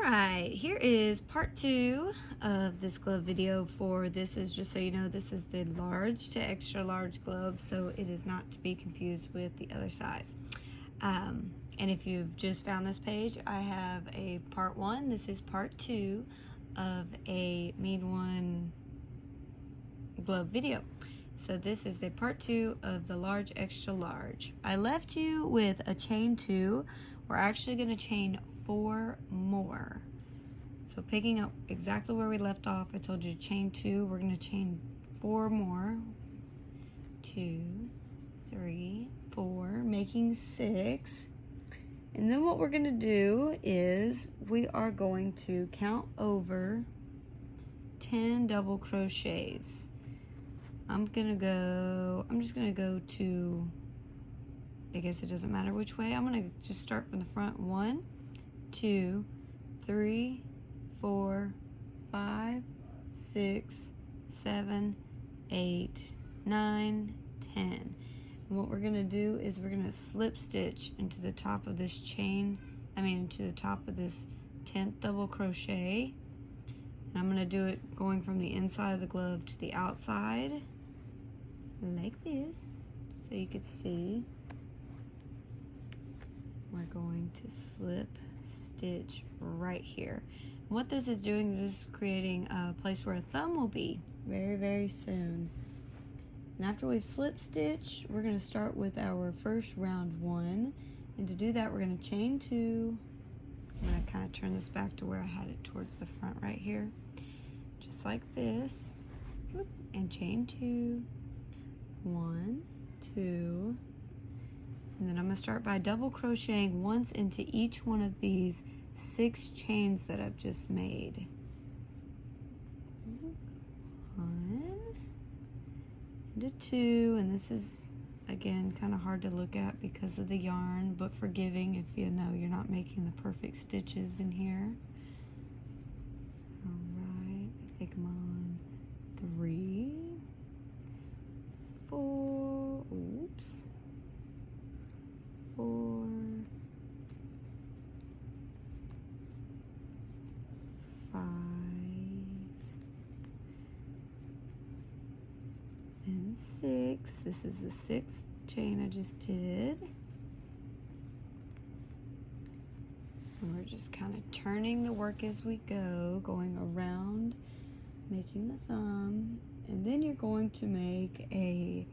Alright, here is part 2 of this glove video. For this is, just so you know, this is the large to extra large glove, so it is not to be confused with the other size. And if you've just found this page, I have a part 1. This is part 2 of a Mean One glove video. So this is the part 2 of the large extra large. I left you with a chain 2. We're actually going to chain 4 more. So picking up exactly where we left off, I told you to chain 2. We're going to chain 4 more. 2, 3, 4, making 6. And then what we're going to do is we are going to count over 10 double crochets. I'm just going to go to, I guess it doesn't matter which way. I'm going to just start from the front. 1, 2, 3, 4, 5, 6, 7, 8, 9, 10. And what we're going to do is we're going to slip stitch into the top of this into the top of this 10th double crochet. And I'm going to do it going from the inside of the glove to the outside, like this, so you could see. We're going to slip stitch right here. And what this is doing is this is creating a place where a thumb will be very, very soon. And after we've slip stitched, we're going to start with our first round 1. And to do that, we're going to chain 2. I'm going to kind of turn this back to where I had it towards the front right here. Just like this. And chain 2. 1, 2. And then I'm going to start by double crocheting once into each one of these 6 chains that I've just made. 1 into 2, and this is again kind of hard to look at because of the yarn, but forgiving if you know you're not making the perfect stitches in here. Alright, I think I'm on 3, 4, oops. 4, 5, and 6. This is the 6th chain I just did. And we're just kind of turning the work as we go, going around, making the thumb, and then you're going to make a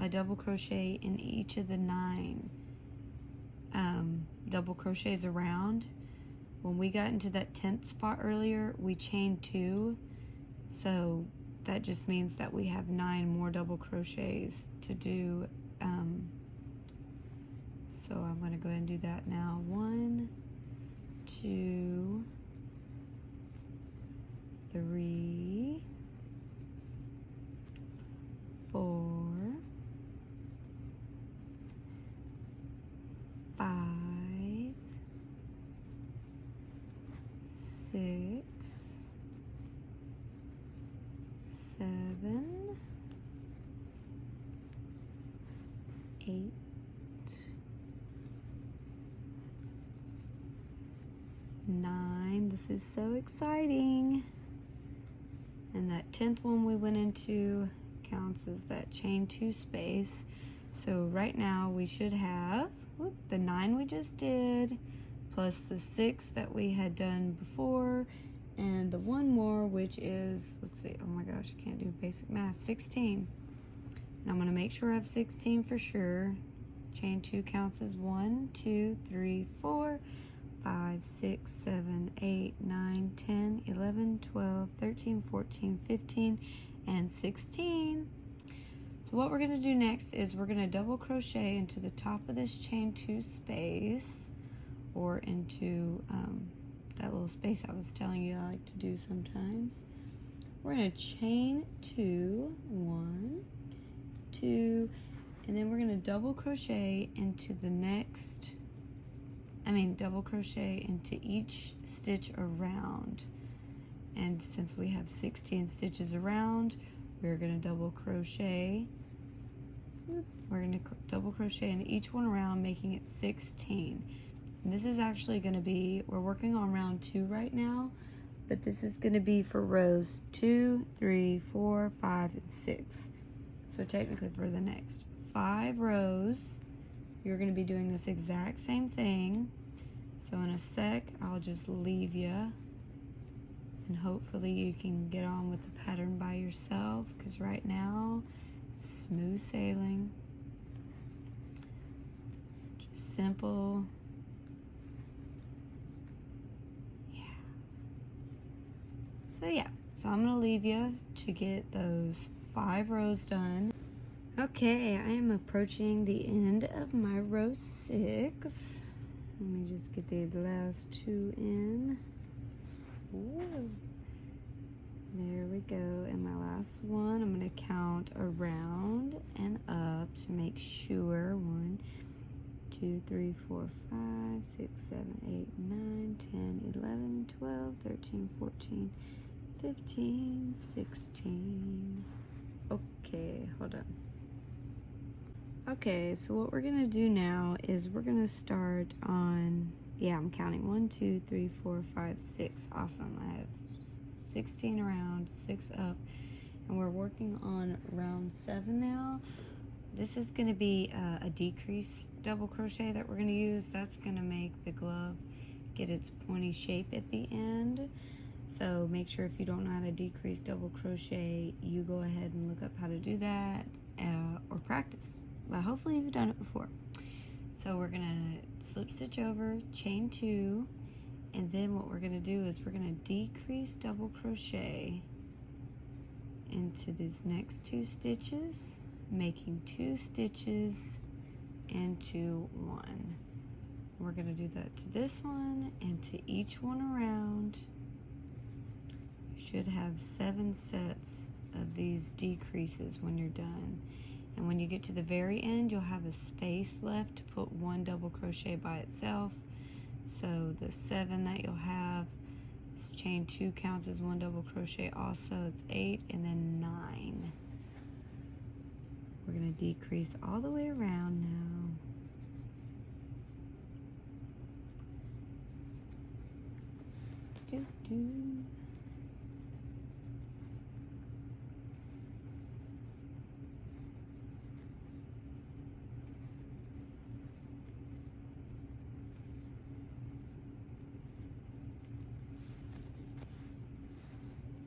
double crochet in each of the 9 double crochets around. When we got into that 10th spot earlier, we chained 2, so that just means that we have 9 more double crochets to do. So I'm going to go ahead and do that now. 1, 2, 3, 4, 5, 6, 7, 8, 9. This is so exciting. And that 10th one we went into counts as that chain 2 space. So right now we should have the 9 we just did, plus the 6 that we had done before, and the 1 more, which is, let's see, oh my gosh, I can't do basic math, 16. And I'm going to make sure I have 16 for sure. Chain 2 counts as 1, 2, 3, 4, 5, 6, 7, 8, 9, 10, 11, 12, 13, 14, 15, and 16. So what we're going to do next is we're going to double crochet into the top of this chain 2 space, or into that little space I was telling you I like to do sometimes. We're going to chain 2, 1, 2, and then we're going to double crochet into the next, double crochet into each stitch around. And since we have 16 stitches around, we're going to double crochet. We're going to double crochet in each one around, making it 16. And this is actually going to be, we're working on round 2 right now, but this is going to be for rows 2, 3, 4, 5, and 6. So technically for the next 5 rows, you're going to be doing this exact same thing. So in a sec, I'll just leave you, and hopefully you can get on with the pattern by yourself, because right now, it's smooth sailing. Just simple. Yeah. So I'm going to leave you to get those 5 rows done. Okay, I am approaching the end of my row 6. Let me just get the last 2 in. Ooh. There we go. And my last one, I'm going to count around and up to make sure. 1, 2, 3, 4, 5, 6, 7, 8, 9, 10, 11, 12, 13, 14, 15, 16. Okay, hold on. Okay, so what we're going to do now is we're going to start on, I'm counting 1, 2, 3, 4, 5, 6. Awesome. I have 16 around, 6 up, and we're working on round 7 now. This is going to be a decrease double crochet that we're going to use. That's going to make the glove get its pointy shape at the end. So make sure if you don't know how to decrease double crochet, you go ahead and look up how to do that or practice. But hopefully you've done it before. So we're going to slip stitch over, chain 2, and then what we're going to do is we're going to decrease double crochet into these next 2 stitches, making 2 stitches into 1. We're going to do that to this one and to each one around. You should have 7 sets of these decreases when you're done. And when you get to the very end, you'll have a space left to put 1 double crochet by itself. So the 7 that you'll have, chain 2 counts as 1 double crochet also. It's 8 and then 9. We're going to decrease all the way around now.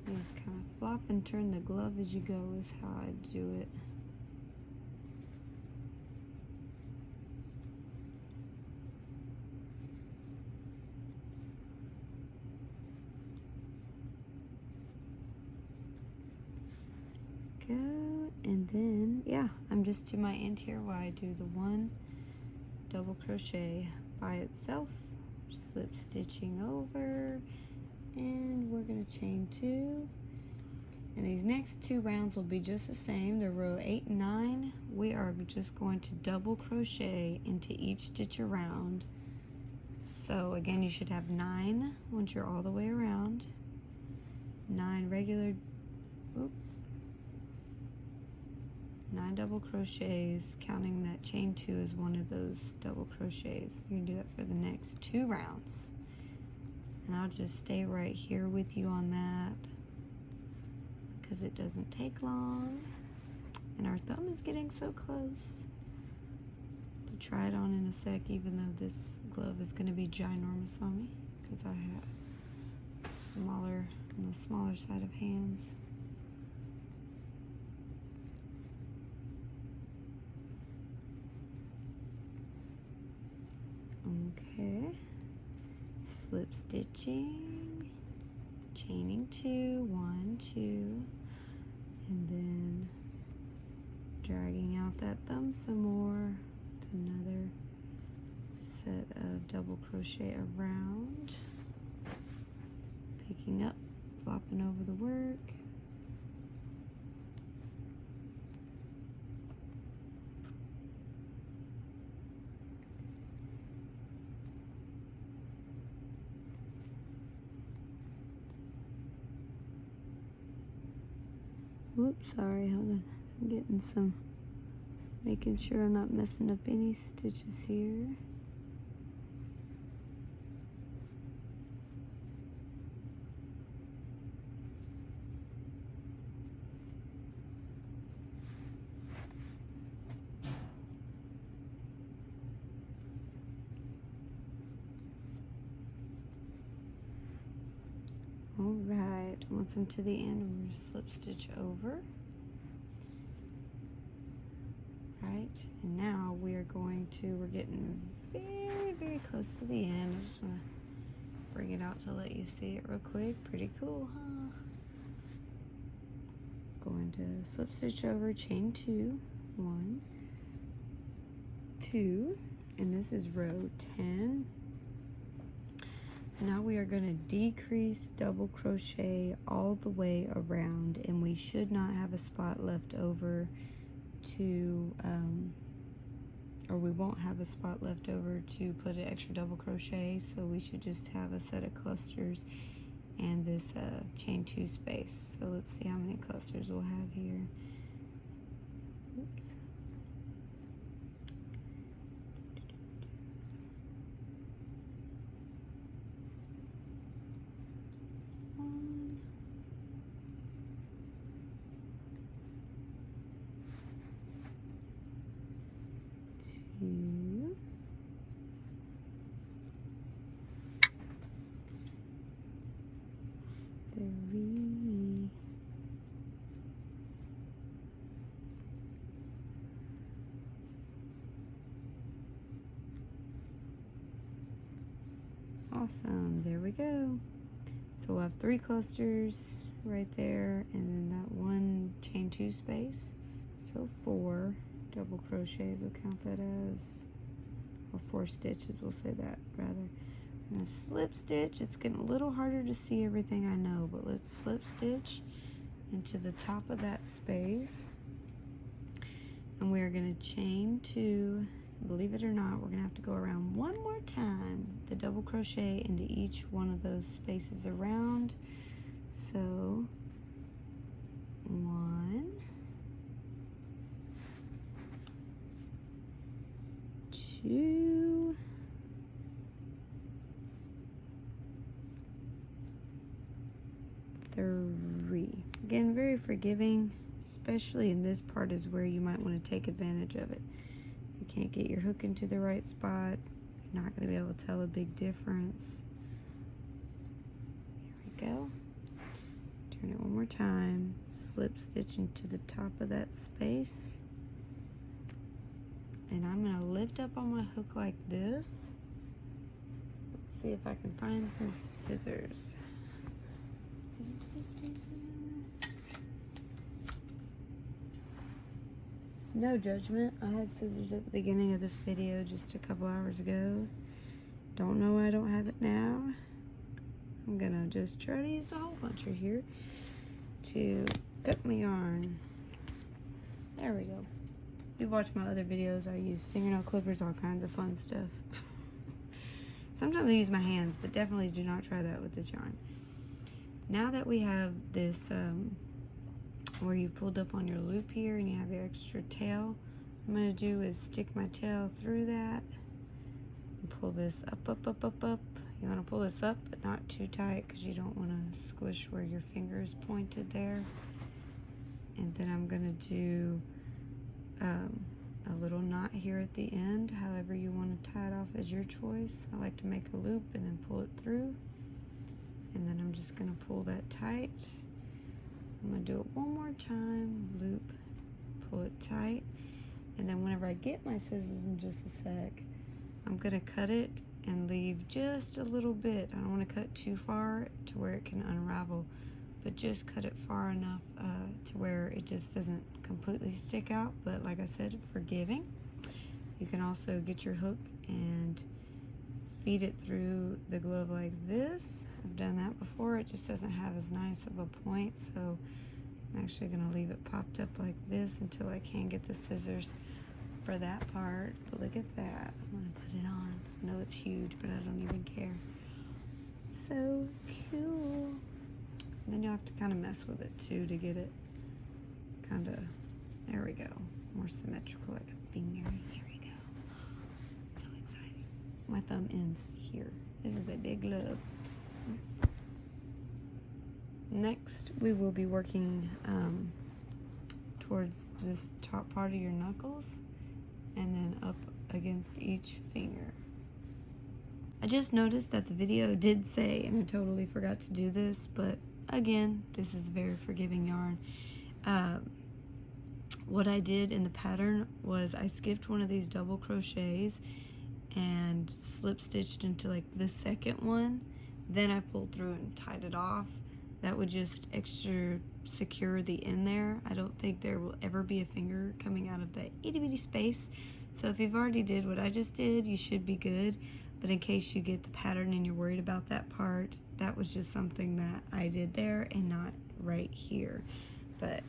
You just kind of flop and turn the glove as you go is how I do it. Go, and then, I'm just to my end here where I do the 1 double crochet by itself, slip stitching over, and we're going to chain 2. And these next 2 rounds will be just the same. The row 8 and 9, we are just going to double crochet into each stitch around. So again, you should have 9 once you're all the way around. 9 regular, 9 double crochets, counting that chain 2 as one of those double crochets. You can do that for the next 2 rounds. And I'll just stay right here with you on that because it doesn't take long. And our thumb is getting so close to try it on in a sec, even though this glove is going to be ginormous on me because I have smaller, on the smaller side of hands. Okay, slip stitching, chaining 2, 1, 2, and then dragging out that thumb some more with another set of double crochet around, picking up, flopping over the work. Whoops, sorry, hold on. I'm getting some, making sure I'm not messing up any stitches here. All right, once I'm to the end, I'm going to slip stitch over. Right, and now we're getting very, very close to the end. I just want to bring it out to let you see it real quick. Pretty cool, huh? Going to slip stitch over, chain 2, 1, 2, and this is row 10. Now we are going to decrease double crochet all the way around, and we should not have a spot left over to or we won't have a spot left over to put an extra double crochet, so we should just have a set of clusters and this chain 2 space. So let's see how many clusters we'll have here. Oops. One, 2, 3, 4. Awesome, there we go. So we'll have 3 clusters right there, and then that 1 chain 2 space. So 4 double crochets, we'll count that as, or 4 stitches, we'll say that rather. I'm gonna slip stitch. It's getting a little harder to see everything, I know, but let's slip stitch into the top of that space. And we are gonna chain 2. Believe it or not, we're gonna have to go around one more time, the double crochet into each one of those spaces around. So 1, 2, 3. Again, very forgiving, especially in this part is where you might want to take advantage of it. You can't get your hook into the right spot, you're not going to be able to tell a big difference. There we go. Turn it one more time, slip stitch into the top of that space, and I'm going to lift up on my hook like this. Let's see if I can find some scissors. No judgment. I had scissors at the beginning of this video just a couple hours ago. Don't know why I don't have it now. I'm gonna just try to use a hole puncher here to cut my yarn. There we go. If you watch my other videos, I use fingernail clippers, all kinds of fun stuff. Sometimes I use my hands, but definitely do not try that with this yarn. Now that we have this where you pulled up on your loop here and you have your extra tail, what I'm going to do is stick my tail through that and pull this up, up, up, up, up. You want to pull this up, but not too tight because you don't want to squish where your finger is pointed there. And then I'm going to do a little knot here at the end. However you want to tie it off is your choice. I like to make a loop and then pull it through. And then I'm just going to pull that tight. I'm going to do it one more time, loop, pull it tight, and then whenever I get my scissors in just a sec, I'm going to cut it and leave just a little bit. I don't want to cut too far to where it can unravel, but just cut it far enough to where it just doesn't completely stick out, but like I said, forgiving. You can also get your hook and feed it through the glove like this. I've done that before. It just doesn't have as nice of a point, so I'm actually going to leave it popped up like this until I can get the scissors for that part. But look at that. I'm going to put it on. I know it's huge, but I don't even care. So cool. And then you'll have to kind of mess with it too to get it kind of, there we go, more symmetrical, like a finger. Here we go. So exciting. My thumb ends here. This is a big glove. Next, we will be working towards this top part of your knuckles and then up against each finger. I just noticed that the video did say, and I totally forgot to do this, but again, this is very forgiving yarn. What I did in the pattern was I skipped one of these double crochets and slip stitched into like the second one. Then I pulled through and tied it off. That would just extra secure the end there. I don't think there will ever be a finger coming out of that itty bitty space. So if you've already did what I just did, you should be good. But in case you get the pattern and you're worried about that part, that was just something that I did there and not right here. But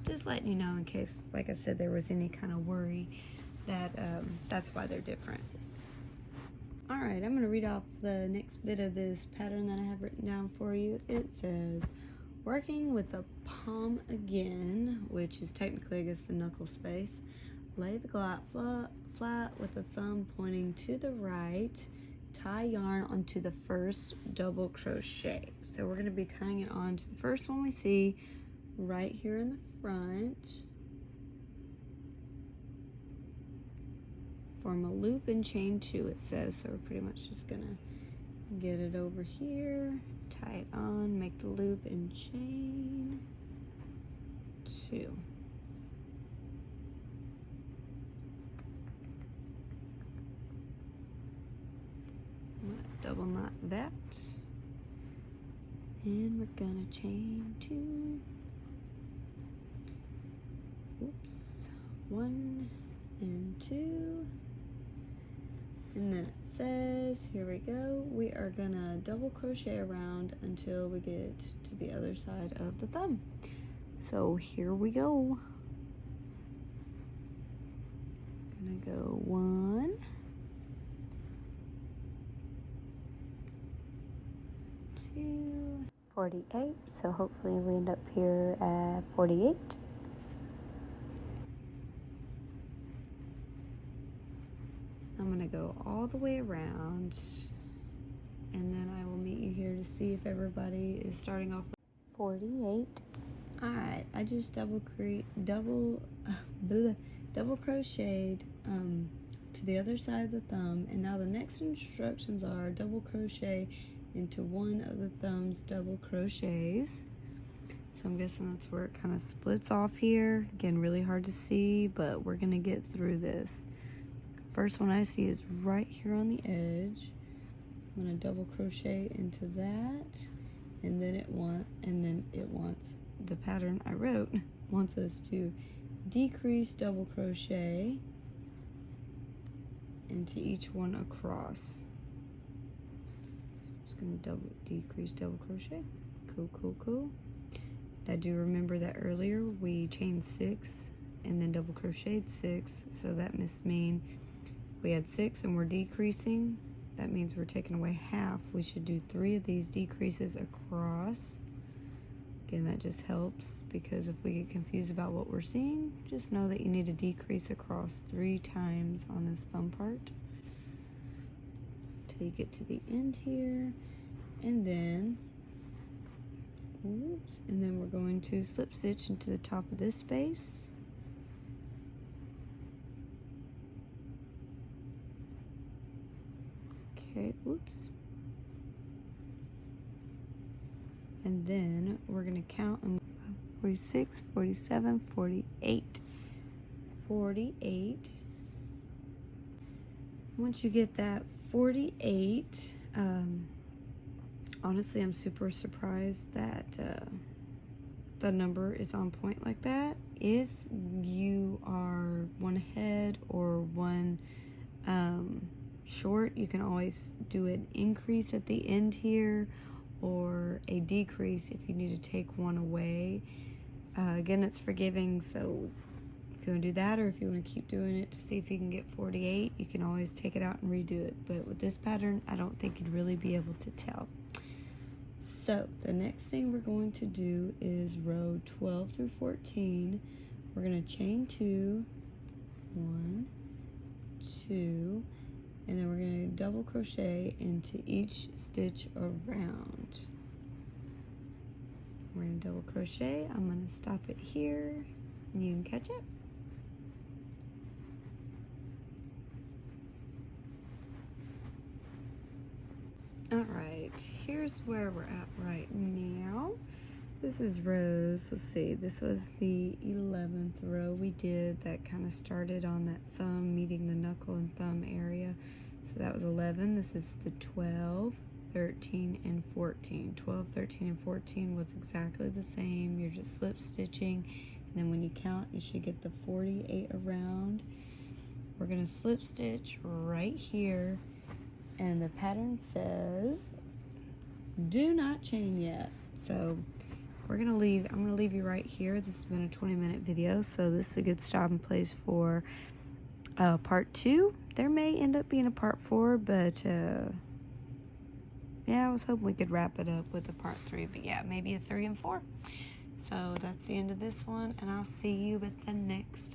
just letting you know in case, like I said, there was any kind of worry that that's why they're different. All right, I'm gonna read off the next bit of this pattern that I have written down for you. It says, working with the palm again, which is technically, I guess, the knuckle space. Lay the glot flat with the thumb pointing to the right. Tie yarn onto the first double crochet. So we're gonna be tying it on to the first one we see right here in the front. Form a loop and chain 2, it says. So we're pretty much just gonna get it over here, tie it on, make the loop and chain 2. I'm gonna double knot that, and we're gonna chain 2. Oops, 1 and 2, and then it says, here we go, we are gonna double crochet around until we get to the other side of the thumb. So here we go. Gonna go 1, 2, 48, so hopefully we end up here at 48. I'm gonna go all the way around, and then I will meet you here to see if everybody is starting off with 48. All right, I just double crocheted to the other side of the thumb, and now the next instructions are double crochet into one of the thumb's double crochets. So I'm guessing that's where it kind of splits off here. Again, really hard to see, but we're gonna get through this. First one I see is right here on the edge. I'm gonna double crochet into that, and then it wants the pattern I wrote wants us to decrease double crochet into each one across. So I'm just gonna decrease double crochet. Cool. I do remember that earlier we chained 6 and then double crocheted 6, so that must mean we had 6 and we're decreasing. That means we're taking away half. We should do 3 of these decreases across. Again, that just helps, because if we get confused about what we're seeing, just know that you need to decrease across 3 times on this thumb part till you get to the end here, and then we're going to slip stitch into the top of this space. Okay, and then we're going to count 46, 47, 48. 48. Once you get that 48, honestly, I'm super surprised that the number is on point like that. If you are one ahead or one short, you can always do an increase at the end here, or a decrease if you need to take one away. Again, it's forgiving, so if you want to do that, or if you want to keep doing it to see if you can get 48, you can always take it out and redo it. But with this pattern, I don't think you'd really be able to tell. So the next thing we're going to do is row 12 through 14. We're going to chain 2, 1, 2, and then we're going to double crochet into each stitch around. We're going to double crochet. I'm going to stop it here, and you can catch it. here's where we're at right now. This is rows, let's see, this was the 11th row we did that kind of started on that thumb, meeting the knuckle and thumb area. So that was 11. This is the 12, 13, and 14. 12, 13, and 14 was exactly the same. You're just slip stitching, and then when you count, you should get the 48 around. We're gonna slip stitch right here, and the pattern says, do not chain yet. So I'm gonna leave you right here. This has been a 20-minute video, so this is a good stopping place for part 2. There may end up being a part 4, but yeah, I was hoping we could wrap it up with a part 3, but yeah, maybe a 3 and 4. So that's the end of this one, and I'll see you with the next